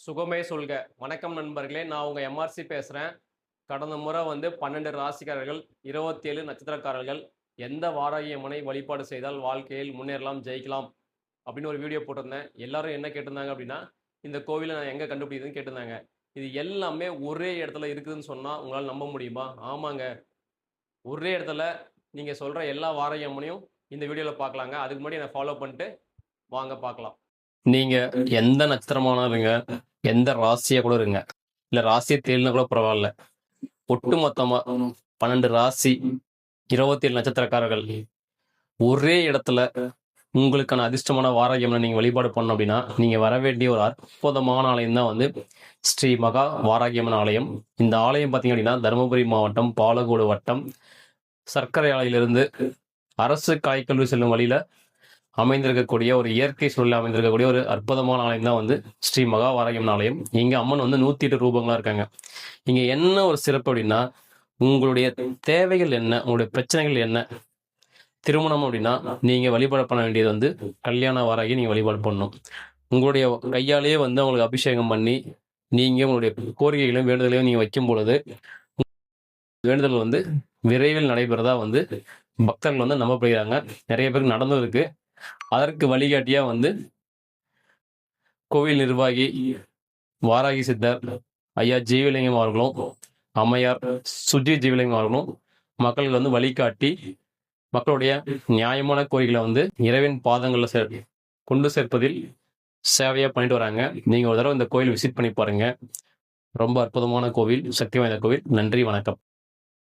சுகமே சொல்க. வணக்கம் நண்பர்களே. நான் உங்க எம்ஆர்சி பேசுறேன். கடந்த முறை 12 ராசிக்காரர்கள், 27 நட்சத்திரக்காரர்கள், எந்த வாராகி அம்மனை வழிபாடு செய்தால் வாழ்க்கையில் முன்னேறலாம், ஜெயிக்கலாம் அப்படின்னு ஒரு வீடியோ போட்டிருந்தேன். எல்லாரும் என்ன கேட்டிருந்தாங்க அப்படின்னா, இந்த கோவில நான் எங்க கண்டுபிடிக்கிறதுன்னு கேட்டிருந்தாங்க. இது எல்லாமே ஒரே இடத்துல இருக்குதுன்னு சொன்னா உங்களால நம்ப முடியுமா? ஆமாங்க. ஒரே இடத்துல நீங்க சொல்ற எல்லா வாராகி அம்மனையும் இந்த வீடியோல பார்க்கலாங்க. அதுக்கு முன்னாடி என்ன ஃபாலோ பண்ணிட்டு வாங்க பார்க்கலாம். நீங்க எந்த நட்சத்திரமானாலும் இருங்க, எந்த ராசியா கூட இருங்க, இல்ல ராசியை தேடினா கூட பரவாயில்ல. ஒட்டுமொத்தமா 12 ராசி, 27 நட்சத்திரக்காரர்கள் ஒரே இடத்துல உங்களுக்கான அதிர்ஷ்டமான வாராகி அம்மனை நீங்க வழிபாடு பண்ணணும் அப்படின்னா, நீங்க வர வேண்டிய ஒரு அற்புதமான ஆலயம் தான் ஸ்ரீ மகா வாராகி அம்மன் ஆலயம். இந்த ஆலயம் பார்த்தீங்க அப்படின்னா, தருமபுரி மாவட்டம் பாலக்கோடு வட்டம் சர்க்கரை ஆலையிலிருந்து அரசு கலைக்கல்லூரி செல்லும் வழியில அமைந்திருக்கக்கூடிய ஒரு இயற்கை சூழலில் அமைந்திருக்கக்கூடிய ஒரு அற்புதமான ஆலயம் தான் ஸ்ரீ மகா வாராகியம்மன் ஆலயம். இங்க அம்மன் 108 ரூபங்களா இருக்காங்க. இங்க என்ன ஒரு சிறப்பு அப்படின்னா, உங்களுடைய தேவைகள் என்ன, உங்களுடைய பிரச்சனைகள் என்ன, திருமணம் அப்படின்னா நீங்க வழிபாடு பண்ண வேண்டியது கல்யாண வாராகி நீங்க வழிபாடு பண்ணணும். உங்களுடைய கையாலேயே அவங்களுக்கு அபிஷேகம் பண்ணி நீங்க உங்களுடைய கோரிக்கைகளையும் வேண்டுதலையும் நீங்க வைக்கும் பொழுது வேண்டுதல் விரைவில் நடைபெறதா பக்தர்கள் நம்பப்படுகிறாங்க. நிறைய பேருக்கு நடந்தும் இருக்கு. அதற்கு வழிகாட்டியா கோவில் நிர்வாகி வாராகி சித்தர் ஐயா ஜீவலிங்கம் அவர்களும் அம்மையார் சுஜி ஜீவலிங்கம் அவர்களும் மக்களுக்கு வழிகாட்டி மக்களுடைய நியாயமான கோரிக்கைகளை இறைவன் பாதங்கள்ல கொண்டு சேர்ப்பதில் சேவையா பண்ணிட்டு வராங்க. நீங்க ஒரு தடவை இந்த கோயில் விசிட் பண்ணி பாருங்க. ரொம்ப அற்புதமான கோவில், சக்தி வாய்ந்த கோவில். நன்றி, வணக்கம்.